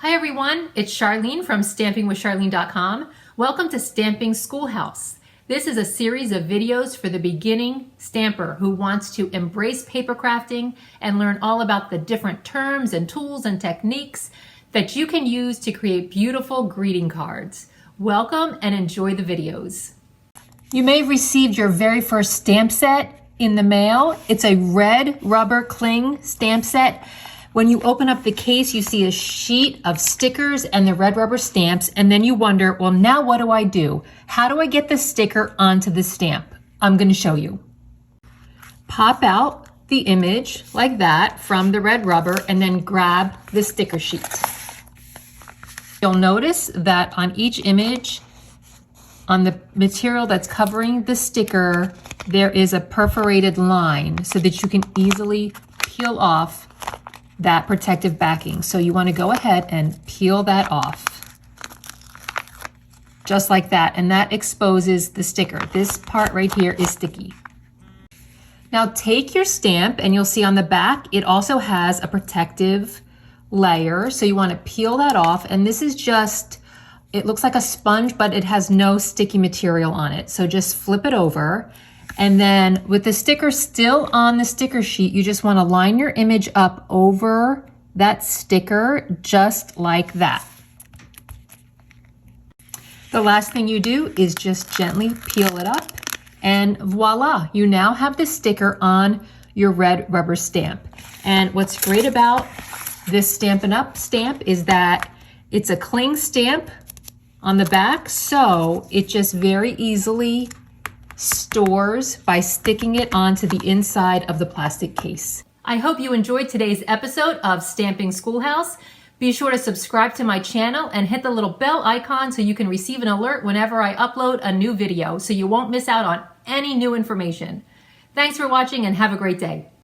Hi everyone, it's Charlene from stampingwithcharlene.com. Welcome to Stamping Schoolhouse. This is a series of videos for the beginning stamper who wants to embrace paper crafting and learn all about the different terms and tools and techniques that you can use to create beautiful greeting cards. Welcome and enjoy the videos. You may have received your very first stamp set in the mail. It's a red rubber cling stamp set. When you open up the case, you see a sheet of stickers and the red rubber stamps, and then you wonder, well, now what do I do? How do I get the sticker onto the stamp? I'm going to show you. Pop out the image like that from the red rubber and then grab the sticker sheet. You'll notice that on each image, on the material that's covering the sticker, there is a perforated line so that you can easily peel off that protective backing. So you want to go ahead and peel that off. Just like that, and that exposes the sticker. This part right here is sticky. Now take your stamp and you'll see on the back, it also has a protective layer. So you want to peel that off, and this is just, it looks like a sponge, but it has no sticky material on it. So just flip it over. And then with the sticker still on the sticker sheet, you just want to line your image up over that sticker just like that. The last thing you do is just gently peel it up, and voila, you now have the sticker on your red rubber stamp. And what's great about this Stampin' Up! Stamp is that it's a cling stamp on the back, so it just very easily stores by sticking it onto the inside of the plastic case. I hope you enjoyed today's episode of Stamping Schoolhouse. Be sure to subscribe to my channel and hit the little bell icon so you can receive an alert whenever I upload a new video so you won't miss out on any new information. Thanks for watching and have a great day.